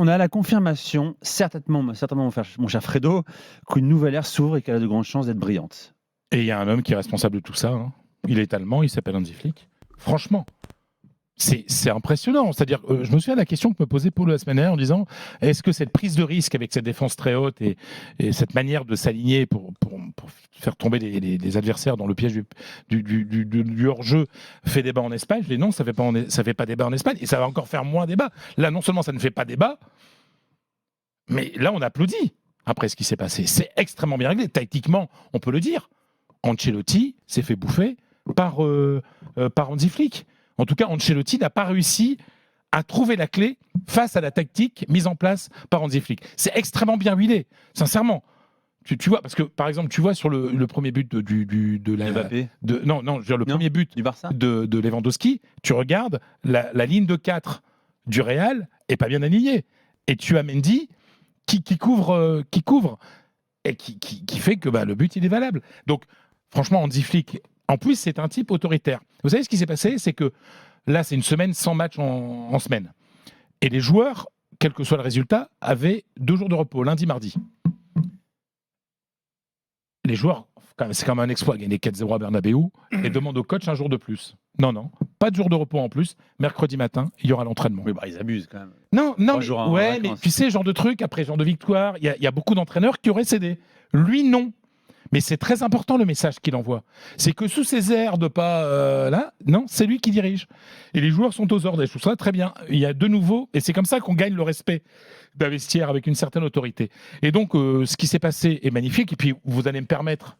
On a la confirmation, certainement mon cher Fredo, qu'une nouvelle ère s'ouvre et qu'elle a de grandes chances d'être brillante. Et il y a un homme qui est responsable de tout ça. Hein. Il est allemand, il s'appelle Hansi Flick. Franchement, c'est impressionnant. C'est-à-dire, je me souviens de la question que me posait Paul la semaine dernière en disant est-ce que cette prise de risque avec cette défense très haute et cette manière de s'aligner pour faire tomber les adversaires dans le piège du hors-jeu fait débat en Espagne? Je dis non, ça fait pas débat en Espagne et ça va encore faire moins débat. Là, non seulement ça ne fait pas débat, mais là, on applaudit après ce qui s'est passé. C'est extrêmement bien réglé. Tactiquement, on peut le dire. Ancelotti s'est fait bouffer par Hansi Flick. En tout cas, Ancelotti n'a pas réussi à trouver la clé face à la tactique mise en place par Hansi Flick. C'est extrêmement bien huilé, sincèrement. Tu vois, parce que par exemple, tu vois sur le premier but de la Mbappé le premier but du Barça. de Lewandowski, tu regardes la ligne de 4 du Real est pas bien alignée. Et tu as Mendy qui couvre et qui fait que le but il est valable. Donc franchement, Hansi Flick, en plus c'est un type autoritaire. Vous savez ce qui s'est passé, c'est que là c'est une semaine sans match en semaine, et les joueurs, quel que soit le résultat, avaient 2 jours de repos, lundi, mardi. Les joueurs, c'est quand même un exploit, gagner 4-0 à Bernabeu, et demandent au coach un jour de plus. Non, pas de jour de repos en plus. Mercredi matin, il y aura l'entraînement. Oui, ils abusent quand même. Non, mais tu sais, genre de truc, après genre de victoire, il y a beaucoup d'entraîneurs qui auraient cédé. Lui, non. Mais c'est très important le message qu'il envoie. C'est que sous ses airs de pas non, c'est lui qui dirige. Et les joueurs sont aux ordres. Et je trouve ça très bien. Il y a de nouveau, et c'est comme ça qu'on gagne le respect d'un vestiaire avec une certaine autorité. Et donc, ce qui s'est passé est magnifique. Et puis, vous allez me permettre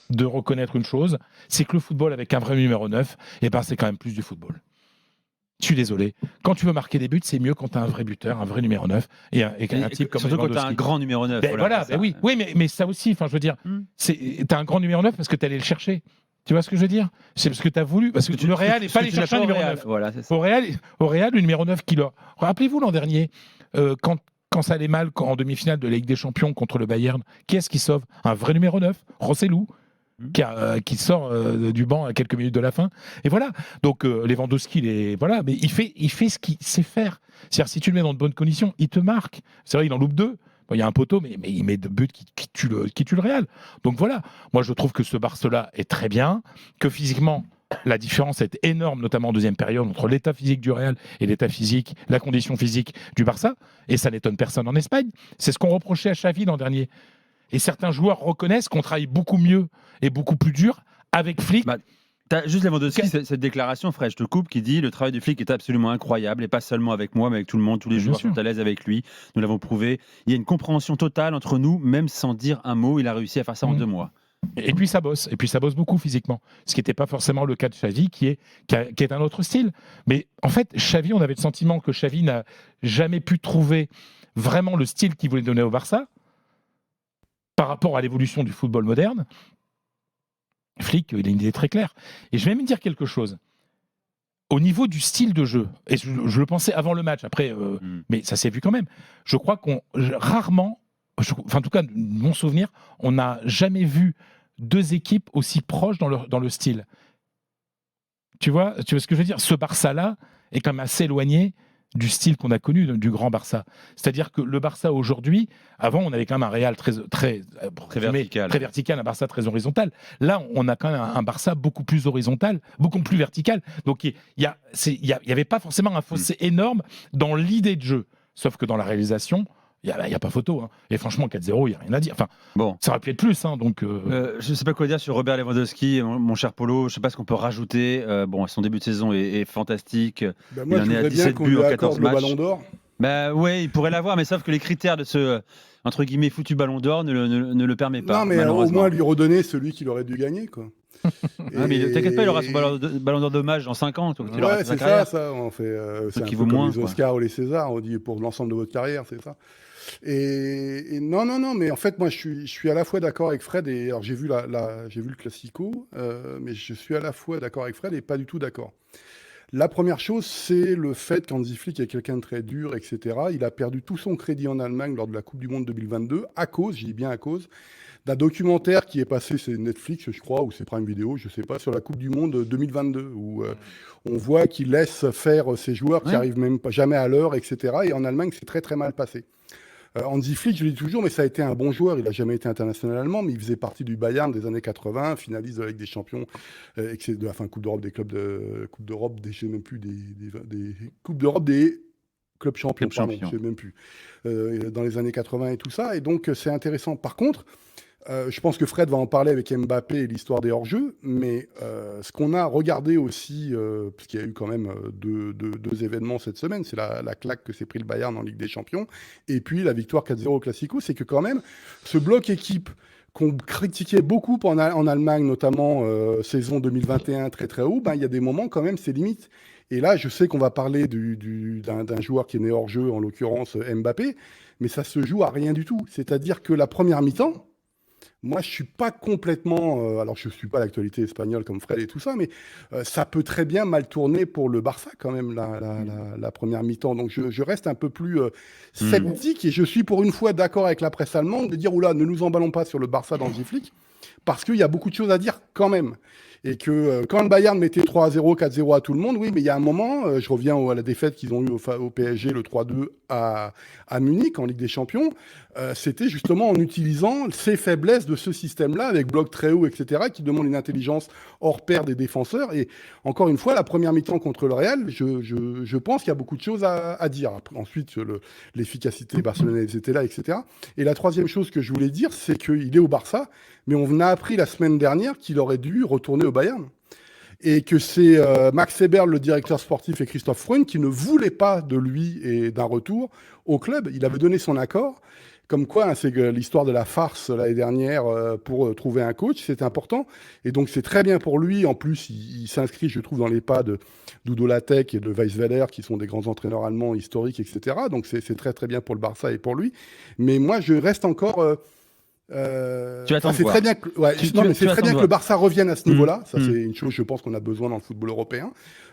de reconnaître une chose, c'est que le football avec un vrai numéro 9, c'est quand même plus du football. Je suis désolé. Quand tu veux marquer des buts, c'est mieux quand tu as un vrai buteur, un vrai numéro 9 et un type comme surtout quand tu as un grand numéro 9. Oui, mais ça aussi, je veux dire, tu as un grand numéro 9 parce que tu allé le chercher. Tu vois ce que je veux dire? C'est parce que tu as voulu. Parce que le Real n'est pas allé chercher un numéro 9. Voilà, Au Real, le numéro 9 qui leur. Rappelez-vous l'an dernier, quand ça allait mal en demi-finale de la Ligue des Champions contre le Bayern, qui est-ce qui sauve? Un vrai numéro 9, Rossellou. Qui sort du banc à quelques minutes de la fin. Et voilà. Donc Lewandowski, voilà, mais il fait ce qu'il sait faire. C'est-à-dire, si tu le mets dans de bonnes conditions, il te marque. C'est vrai, il en loupe 2. Il y a un poteau, mais il met 2 buts qui tuent le Real. Donc voilà. Moi, je trouve que ce Barça-là est très bien, que physiquement, la différence est énorme, notamment en deuxième période, entre l'état physique du Real et l'état physique, la condition physique du Barça. Et ça n'étonne personne en Espagne. C'est ce qu'on reprochait à Xavi l'an dernier. Et certains joueurs reconnaissent qu'on travaille beaucoup mieux et beaucoup plus dur avec Flick. T'as juste Lewandowski, cette déclaration, Fred, je te coupe, qui dit le travail de Flick est absolument incroyable, et pas seulement avec moi, mais avec tout le monde, tous les joueurs sont à l'aise avec lui, nous l'avons prouvé. Il y a une compréhension totale entre nous, même sans dire un mot, il a réussi à faire ça en 2 mois. Et puis ça bosse beaucoup physiquement, ce qui n'était pas forcément le cas de Xavi, qui est un autre style. Mais en fait, Xavi, on avait le sentiment que Xavi n'a jamais pu trouver vraiment le style qu'il voulait donner au Barça par rapport à l'évolution du football moderne. Flick, il a une idée très claire. Et je vais même dire quelque chose. Au niveau du style de jeu, et je le pensais avant le match, après, mais ça s'est vu quand même, je crois qu'on rarement, en tout cas, de mon souvenir, on n'a jamais vu 2 équipes aussi proches dans le style. Tu vois ce que je veux dire? Ce Barça-là est quand même assez éloigné du style qu'on a connu du grand Barça. C'est-à-dire que le Barça aujourd'hui, avant on avait quand même un Real très vertical, un Barça très horizontal. Là, on a quand même un Barça beaucoup plus horizontal, beaucoup plus vertical. Donc il y avait pas forcément un fossé énorme dans l'idée de jeu, sauf que dans la réalisation, il n'y a pas photo. Hein. Et franchement, 4-0, il n'y a rien à dire. Enfin, ça aurait pu être plus. Hein, donc, je ne sais pas quoi dire sur Robert Lewandowski, mon cher Polo. Je ne sais pas ce qu'on peut rajouter. Son début de saison est fantastique. Moi, il en est à 17 buts en 14 matchs. Le Ballon d'Or. Oui, il pourrait l'avoir, mais sauf que les critères de ce entre guillemets foutu Ballon d'Or ne le permet pas. Non, mais au moins lui redonner celui qu'il aurait dû gagner, quoi. Mais t'inquiète pas, il aura son Ballon d'Or d'hommage dans 5 ans. Ouais, c'est ça. On fait. C'est un peu comme les Oscars ou les Césars. On dit pour l'ensemble de votre carrière, c'est ça. Et non, mais en fait, moi, je suis à la fois d'accord avec Fred, et alors j'ai vu le Classico, mais je suis à la fois d'accord avec Fred et pas du tout d'accord. La première chose, c'est le fait qu'Hansi Flick est quelqu'un de très dur, etc. Il a perdu tout son crédit en Allemagne lors de la Coupe du Monde 2022 à cause, je dis bien à cause, d'un documentaire qui est passé, c'est Netflix, je crois, ou c'est Prime Video, je ne sais pas, sur la Coupe du Monde 2022, où on voit qu'il laisse faire ses joueurs qui n'arrivent même pas jamais à l'heure, etc. Et en Allemagne, c'est très très mal passé. Hansi Flick, je le dis toujours, mais ça a été un bon joueur. Il n'a jamais été international allemand, mais il faisait partie du Bayern des années 80, finaliste de la Ligue des Champions, de la fin Coupe d'Europe des clubs Coupe d'Europe des, je sais même plus des Coupes d'Europe des clubs champions, pardon, je sais même plus, dans les années 80 et tout ça. Et donc c'est intéressant. Par contre, je pense que Fred va en parler avec Mbappé et l'histoire des hors-jeux, mais ce qu'on a regardé aussi, parce qu'il y a eu quand même deux événements cette semaine, c'est la claque que s'est pris le Bayern en Ligue des Champions, et puis la victoire 4-0 au Classico, c'est que quand même, ce bloc équipe qu'on critiquait beaucoup en Allemagne, notamment saison 2021 très très haut, il y a des moments quand même, c'est limite. Et là, je sais qu'on va parler d'un joueur qui est né hors-jeu, en l'occurrence Mbappé, mais ça se joue à rien du tout. C'est-à-dire que la première mi-temps, moi, je ne suis pas complètement... alors, je ne suis pas l'actualité espagnole comme Fred et tout ça, mais ça peut très bien mal tourner pour le Barça, quand même, la première mi-temps. Donc, je reste un peu plus sceptique et je suis pour une fois d'accord avec la presse allemande de dire « Oula, ne nous emballons pas sur le Barça dans le Flick », parce qu'il y a beaucoup de choses à dire quand même. Et que quand le Bayern mettait 3-0, 4-0 à tout le monde, oui, mais il y a un moment, je reviens à la défaite qu'ils ont eue au PSG, le 3-2 à Munich en Ligue des Champions, c'était justement en utilisant ces faiblesses de ce système-là, avec bloc très haut, etc., qui demande une intelligence hors pair des défenseurs. Et encore une fois, la première mi-temps contre le Real, je pense qu'il y a beaucoup de choses à dire. Après, ensuite, l'efficacité barcelonaise était là, etc. Et la troisième chose que je voulais dire, c'est qu'il est au Barça, mais on a appris la semaine dernière qu'il aurait dû retourner au Bayern. Et que c'est Max Eberl, le directeur sportif, et Christoph Freund qui ne voulaient pas de lui et d'un retour au club. Il avait donné son accord. Comme quoi, c'est l'histoire de la farce l'année dernière pour trouver un coach, c'est important. Et donc, c'est très bien pour lui. En plus, il s'inscrit, je trouve, dans les pas d'Udo Lattek et de Weisweiler, qui sont des grands entraîneurs allemands historiques, etc. Donc, c'est très, très bien pour le Barça et pour lui. Mais moi, je reste encore... tu attends c'est très bien que, c'est très bien que le Barça revienne à ce niveau-là. Ça, c'est une chose, je pense, qu'on a besoin dans le football européen.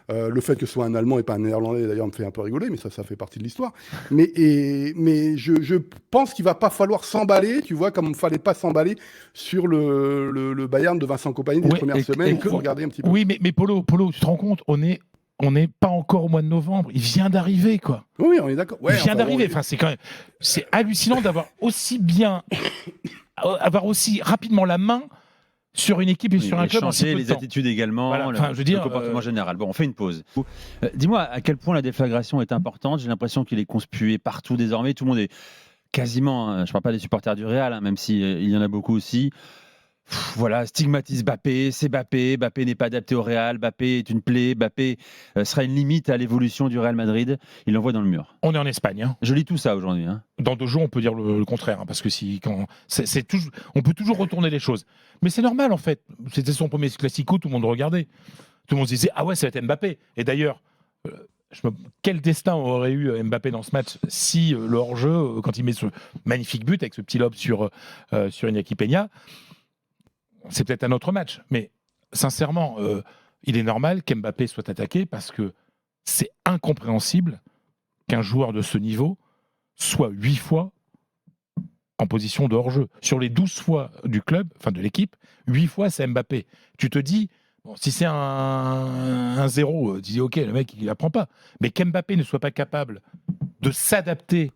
Le fait que ce soit un Allemand et pas un Néerlandais, d'ailleurs, me fait un peu rigoler, mais ça fait partie de l'histoire. Mais je pense qu'il va pas falloir s'emballer, tu vois, comme il ne fallait pas s'emballer sur le Bayern de Vincent Kompany des premières semaines. Il faut regarder un petit peu. Oui, mais Polo, tu te rends compte, on n'est pas encore au mois de novembre. Il vient d'arriver, quoi. Oui, on est d'accord. Ouais, il vient d'arriver. Enfin, c'est hallucinant d'avoir avoir aussi rapidement la main sur une équipe et sur un club. Changer les attitudes également, voilà. le comportement général. Bon, on fait une pause. Dis-moi à quel point la déflagration est importante. J'ai l'impression qu'il est conspué partout désormais. Tout le monde est quasiment, je ne parle pas des supporters du Real, même s'il y en a beaucoup aussi. Voilà, stigmatise Mbappé, c'est Mbappé n'est pas adapté au Real, Mbappé est une plaie, Mbappé sera une limite à l'évolution du Real Madrid. Il l'envoie dans le mur. On est en Espagne. Je lis tout ça aujourd'hui. Dans 2 jours, on peut dire le contraire, parce que on peut toujours retourner les choses. Mais c'est normal, en fait. C'était son premier Classico, tout le monde regardait. Tout le monde se disait, ah ouais, ça va être Mbappé. Et d'ailleurs, quel destin aurait eu Mbappé dans ce match si le hors-jeu, quand il met ce magnifique but avec ce petit lob sur Iñaki Peña, c'est peut-être un autre match, mais sincèrement, il est normal qu'Mbappé soit attaqué parce que c'est incompréhensible qu'un joueur de ce niveau soit 8 fois en position de hors-jeu. Sur les 12 fois du club, enfin de l'équipe, 8 fois c'est Mbappé. Tu te dis, bon, si c'est un 0, tu dis ok, le mec il apprend pas. Mais qu'Mbappé ne soit pas capable de s'adapter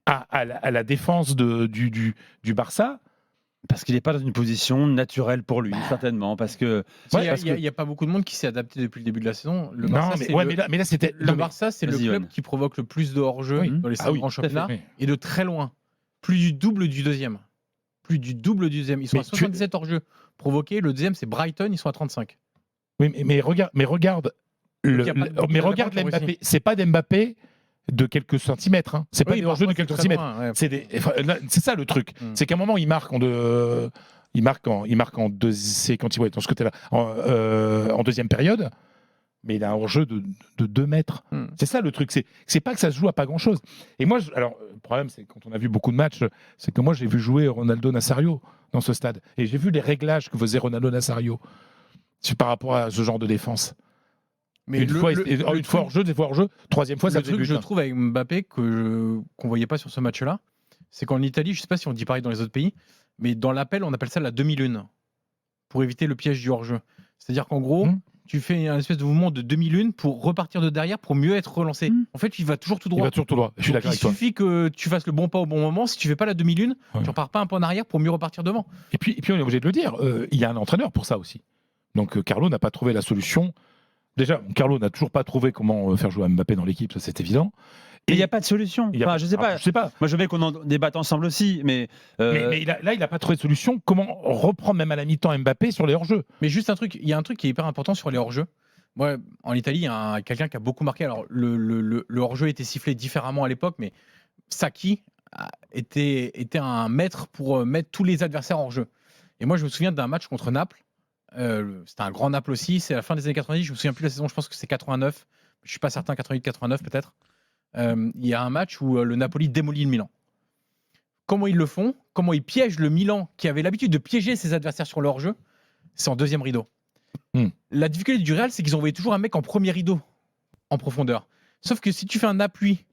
à la défense du Barça. Parce qu'il n'est pas dans une position naturelle pour lui, certainement. Parce que il n'y a pas beaucoup de monde qui s'est adapté depuis le début de la saison. Le Barça, c'est le club qui provoque le plus de hors-jeu dans les 5 grands championnats, et de très loin. Plus du double du deuxième. Ils sont à 77 hors-jeu provoqués. Le deuxième, c'est Brighton, ils sont à 35. Oui, mais regarde Mbappé. C'est pas d'Mbappé de quelques centimètres. C'est pas des hors-jeux de quelques centimètres. Loin, c'est ça le truc. C'est qu'à un moment, il marque en deux, c'est quand il dans ce côté-là, en deuxième période, mais il a un hors-jeu de 2 mètres. C'est ça le truc. C'est pas que ça se joue à pas grand-chose. Et moi, alors, le problème, c'est quand on a vu beaucoup de matchs, c'est que moi, j'ai vu jouer Ronaldo Nazario dans ce stade. Et j'ai vu les réglages que faisait Ronaldo Nazario par rapport à ce genre de défense. Mais une fois hors jeu, des fois hors jeu, troisième fois, ça faisait but. Le truc que je trouve avec Mbappé qu'on voyait pas sur ce match-là, c'est qu'en Italie, je sais pas si on dit pareil dans les autres pays, mais dans l'appel, on appelle ça la demi-lune pour éviter le piège du hors-jeu. C'est-à-dire qu'en gros, tu fais un espèce de mouvement de demi-lune pour repartir de derrière pour mieux être relancé. En fait, il va toujours tout droit. Je suis d'accord avec toi. Il suffit que tu fasses le bon pas au bon moment. Si tu fais pas la demi-lune, tu repars pas un pas en arrière pour mieux repartir devant. Et puis on est obligé de le dire, il y a un entraîneur pour ça aussi. Donc Carlo n'a pas trouvé la solution. Déjà, Carlo n'a toujours pas trouvé comment faire jouer Mbappé dans l'équipe, ça c'est évident. Et il n'y a pas de solution. Je sais pas. Moi, je veux qu'on en débatte ensemble aussi, mais il n'a pas trouvé de solution. Comment reprendre même à la mi-temps Mbappé sur les hors-jeux? Mais juste un truc, il y a un truc qui est hyper important sur les hors-jeux. Moi, en Italie, il y a quelqu'un qui a beaucoup marqué. Alors, le hors-jeu était sifflé différemment à l'époque, mais Sacchi était un maître pour mettre tous les adversaires hors-jeu. Et moi, je me souviens d'un match contre Naples. C'était un grand Naples aussi. C'est à la fin des années 90. Je me souviens plus de la saison. Je pense que c'est 89. Je suis pas certain. 88-89 peut-être. Il y a un match où le Napoli démolit le Milan. Comment ils le font? Comment ils piègent le Milan qui avait l'habitude de piéger ses adversaires sur leur jeu? C'est en deuxième rideau. La difficulté du Real, c'est qu'ils envoyaient toujours un mec en premier rideau, en profondeur. Sauf que si tu fais un appui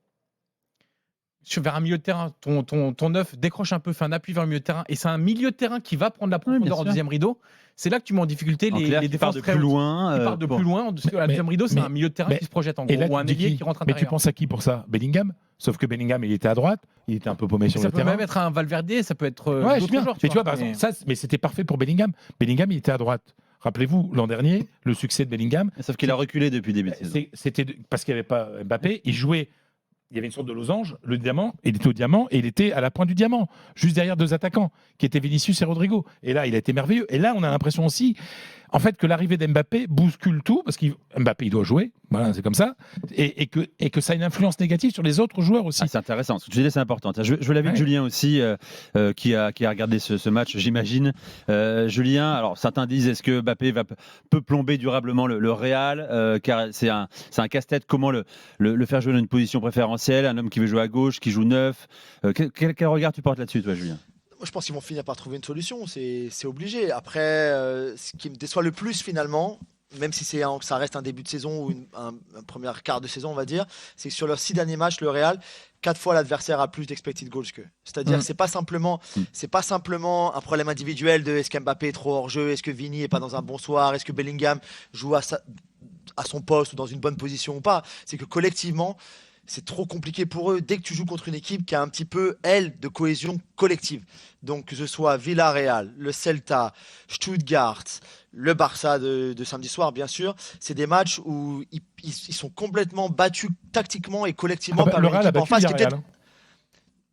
vers un milieu de terrain, ton neuf décroche un peu, fait un appui vers le milieu de terrain, et c'est un milieu de terrain qui va prendre la profondeur en deuxième rideau, c'est là que tu mets en difficulté les défenses très loin. Ils partent de plus loin, parce que la deuxième rideau, c'est un milieu de terrain qui se projette en gros, ou un ailier qui rentre à l'intérieur. Mais tu penses à qui pour ça? Bellingham? Sauf que Bellingham, il était à droite, il était un peu paumé sur le terrain. Ça peut même être un Valverde, ça peut être d'autres joueurs. Tu vois, par exemple, mais c'était parfait pour Bellingham. Bellingham, il était à droite. Rappelez-vous, l'an dernier, le succès de Bellingham. Sauf qu'il a reculé depuis le début de saison. C'était parce qu'il n'y avait pas Mbappé. Il jouait. Il y avait une sorte de losange, le diamant, il était au diamant et il était à la pointe du diamant, juste derrière deux attaquants, qui étaient Vinicius et Rodrigo. Et là, il a été merveilleux. Et là, on a l'impression aussi, en fait, que l'arrivée d'Mbappé bouscule tout, parce qu'Mbappé, il doit jouer, voilà, c'est comme ça, et que ça a une influence négative sur les autres joueurs aussi. C'est intéressant, ce que tu dis, c'est important. Je veux l'avis de Julien aussi, qui a regardé ce match, j'imagine. Julien, alors certains disent, est-ce que Mbappé peut plomber durablement le Real, car c'est un casse-tête, comment le faire jouer dans une position préférentielle, un homme qui veut jouer à gauche, qui joue neuf. Quel regard tu portes là-dessus, toi, Julien? Moi, je pense qu'ils vont finir par trouver une solution, c'est obligé. Après, ce qui me déçoit le plus finalement, même si ça reste un début de saison ou un premier quart de saison, on va dire, c'est que sur leurs 6 derniers matchs, le Real, 4 fois l'adversaire a plus d'expected goals qu'eux. C'est-à-dire, c'est pas simplement un problème individuel de est-ce qu'Mbappé est trop hors jeu, est-ce que Vini est pas dans un bon soir, est-ce que Bellingham joue à son poste ou dans une bonne position ou pas. C'est que collectivement, c'est trop compliqué pour eux dès que tu joues contre une équipe qui a un petit peu, elle, de cohésion collective. Donc, que ce soit Villarreal, le Celta, Stuttgart, le Barça de samedi soir, bien sûr, c'est des matchs où ils sont complètement battus tactiquement et collectivement par l'équipe en face qui est peut-être...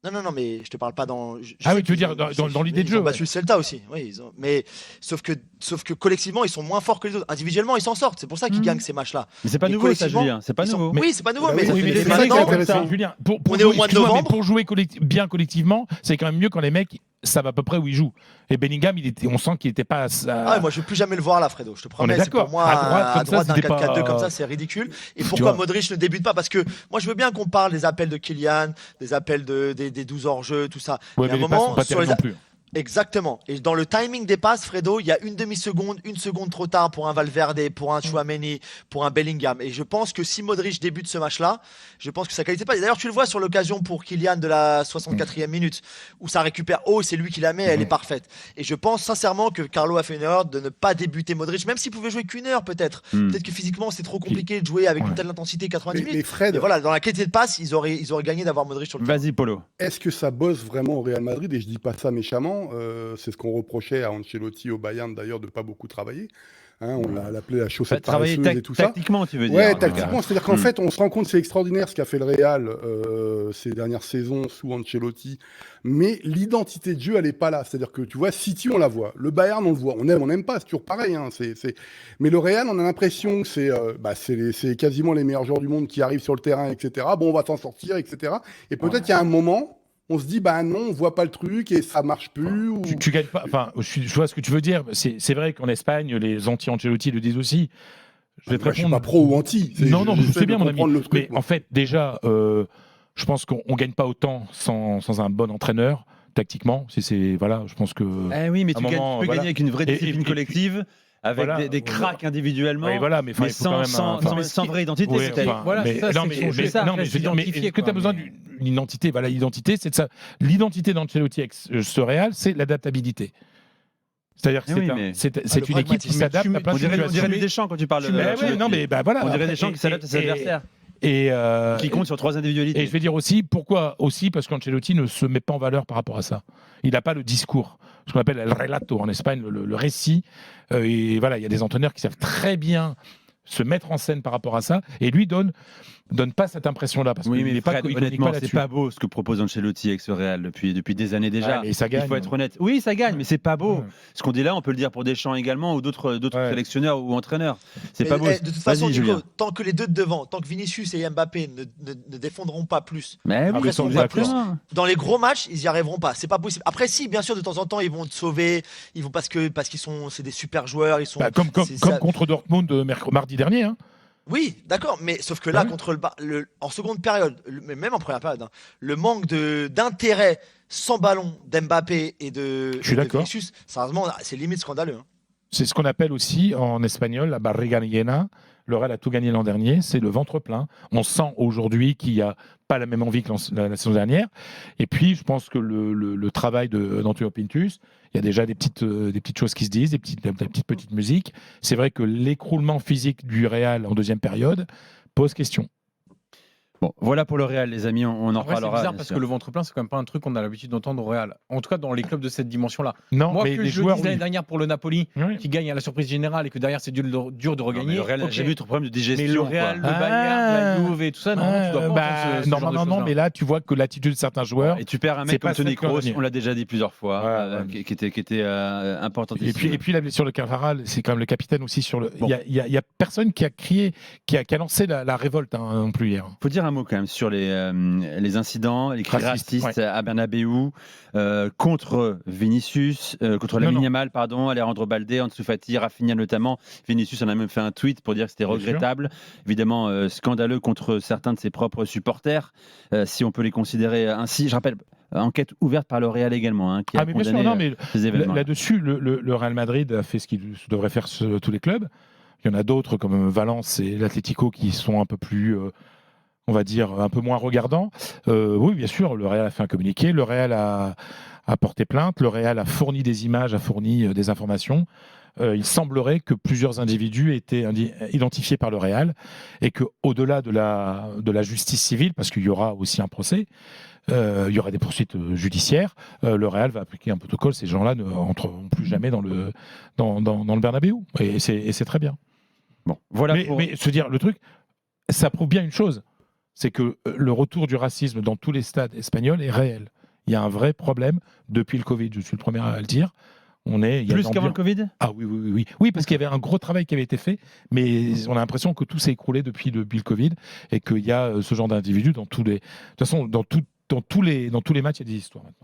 Non, mais je te parle pas dans. Oui, tu veux dire dans l'idée de jeu. Ils ont battu le Celta aussi. Oui, mais sauf que collectivement, ils sont moins forts que les autres. Individuellement, ils s'en sortent. C'est pour ça qu'ils gagnent ces matchs-là. Mais c'est pas nouveau, ça, Julien. C'est pas nouveau. Oui, c'est pas nouveau. Mais c'est maintenant, Julien, on est au mois de novembre. Pour jouer bien collectivement, c'est quand même mieux quand les mecs savent à peu près où ils jouent. Et Bellingham, on sent qu'il n'était pas. Moi, je ne veux plus jamais le voir là, Fredo. Je te promets. C'est pour moi à droite d'un 4-4-2 comme ça, c'est ridicule. Et pourquoi Modric ne débute pas? Parce que moi, je veux bien qu'on parle des appels de Kylian, des appels des 12 hors-jeu, tout ça. Ouais, mais les passes sont pas terribles non plus. Exactement. Et dans le timing des passes, Fredo, il y a une demi-seconde, une seconde trop tard pour un Valverde, pour un Tchouaméni, pour un Bellingham. Et je pense que si Modric débute ce match-là, je pense que sa qualité passe. D'ailleurs, tu le vois sur l'occasion pour Kylian de la 64e minute, où ça récupère haut, c'est lui qui la met, elle est parfaite. Et je pense sincèrement que Carlo a fait une erreur de ne pas débuter Modric, même s'il pouvait jouer qu'une heure peut-être. Peut-être que physiquement, c'est trop compliqué de jouer avec une telle intensité 90 minutes. Fred, et voilà, dans la qualité de passe, ils auraient gagné d'avoir Modric sur le terrain. Vas-y, Polo. Est-ce que ça bosse vraiment au Real Madrid? Et je dis pas ça méchamment. C'est ce qu'on reprochait à Ancelotti, au Bayern d'ailleurs, de pas beaucoup travailler. On l'a appelé la chaussette paresseuse et tout ça. Tactiquement, tu veux dire? Ouais, tactiquement. C'est-à-dire qu'en fait, on se rend compte, c'est extraordinaire ce qu'a fait le Real ces dernières saisons sous Ancelotti. Mais l'identité de jeu, elle n'est pas là. C'est-à-dire que, tu vois, City, on la voit. Le Bayern, on le voit. On n'aime pas. C'est toujours pareil. Mais le Real, on a l'impression que c'est quasiment les meilleurs joueurs du monde qui arrivent sur le terrain, etc. Bon, on va s'en sortir, etc. Et peut-être qu'il y a un moment... on se dit, non, on voit pas le truc et ça marche plus. Tu gagnes pas. Enfin, je vois ce que tu veux dire. C'est vrai qu'en Espagne, les anti-Ancelotti le disent aussi. Je vais te répondre. Je suis pas pro ou anti. Non, je sais bien, mon ami. Mais en fait, déjà, je pense qu'on gagne pas autant sans un bon entraîneur. Tactiquement, voilà, je pense que. Oui, mais tu peux gagner avec une vraie discipline collective. avec des cracks individuellement, mais sans vraie identité. Est-ce que tu as besoin d'une identité? Voilà, l'identité, c'est de ça. L'identité d'Ancelotti avec ce Real, c'est l'adaptabilité. C'est-à-dire que c'est une équipe qui s'adapte à plein de situations. On dirait Deschamps quand tu parles. On dirait Deschamps qui s'adapte à ses adversaires. Qui compte sur 3 individualités. Et je vais dire aussi, pourquoi aussi, parce qu'Ancelotti ne se met pas en valeur par rapport à ça. Il n'a pas le discours, ce qu'on appelle el relato en Espagne, le récit. Et voilà, il y a des entraîneurs qui savent très bien se mettre en scène par rapport à ça, et lui donne pas cette impression-là, parce qu'il n'est pas honnêtement, c'est pas beau ce que propose Ancelotti avec ce Real depuis des années déjà. Et ça gagne. Il faut être honnête. Oui, ça gagne, mais c'est pas beau. Ce qu'on dit là, on peut le dire pour Deschamps également, ou d'autres sélectionneurs ou entraîneurs. C'est pas beau. De toute façon, Nico, tant que les deux de devant, tant que Vinicius et Mbappé ne défendront pas plus, dans les gros matchs, ils y arriveront pas. C'est pas possible. Après, si, bien sûr, de temps en temps, ils vont te sauver. Ils vont parce qu'ils c'est des super joueurs. Ils sont comme contre Dortmund mardi dernier. Oui, d'accord, mais sauf que là, contre en seconde période, mais même en première période, le manque d'intérêt sans ballon d'Mbappé et de Vinicius, sérieusement, c'est limite scandaleux. C'est ce qu'on appelle aussi en espagnol la barriga llena. Le Real a tout gagné l'an dernier, c'est le ventre plein. On sent aujourd'hui qu'il n'y a pas la même envie que la saison dernière. Et puis, je pense que le travail d'Antonio Pintus, il y a déjà des petites choses qui se disent, des petites musiques. C'est vrai que l'écroulement physique du Real en deuxième période pose question. Bon, voilà pour le Real, les amis, on en reparlera. C'est bizarre parce que le ventre plein, c'est quand même pas un truc qu'on a l'habitude d'entendre au Real. En tout cas, dans les clubs de cette dimension-là. Non, moi, mais que je le disais l'année dernière pour le Napoli, qui gagne à la surprise générale et que derrière c'est dur de regagner. Le Real n'a jamais eu de problème de digestion. Mais le Real, le Bayern, la Juve et tout ça, non, tu dois pas. Non, mais là, tu vois que l'attitude de certains joueurs. Et tu perds un mec comme Toni Kroos, on l'a déjà dit plusieurs fois, qui était important. Et puis la blessure de Carvajal, c'est quand même le capitaine aussi sur le. Il y a personne qui a crié, qui a lancé la révolte non plus hier. Faut dire un mot quand même sur les incidents, les cris racistes à Bernabéu contre Vinicius, contre Lamine Yamal, Alejandro Balde, Ansu Fati, Rafinha notamment. Vinicius en a même fait un tweet pour dire que c'était regrettable, évidemment scandaleux contre certains de ses propres supporters, si on peut les considérer ainsi. Je rappelle, enquête ouverte par le Real également, qui a condamné ces événements. Là-dessus, le Real Madrid a fait ce qu'il devrait faire tous les clubs. Il y en a d'autres comme Valence et l'Atlético qui sont un peu plus... on va dire, un peu moins regardant. Oui, bien sûr, le Real a fait un communiqué, le Real a porté plainte, le Real a fourni des images, a fourni des informations. Il semblerait que plusieurs individus étaient identifiés par le Real et qu'au-delà de la justice civile, parce qu'il y aura aussi un procès, il y aura des poursuites judiciaires, le Real va appliquer un protocole. Ces gens-là ne rentreront plus jamais dans le Bernabéu. Et c'est très bien. Bon, voilà. Mais se dire, le truc, ça prouve bien une chose. C'est que le retour du racisme dans tous les stades espagnols est réel. Il y a un vrai problème depuis le Covid. Je suis le premier à le dire. Plus qu'avant le Covid ? Ah oui. Oui, parce qu'il y avait un gros travail qui avait été fait, mais on a l'impression que tout s'est écroulé depuis le Covid et qu'il y a ce genre d'individus dans tous les. De toute façon, dans tous les matchs, il y a des histoires maintenant.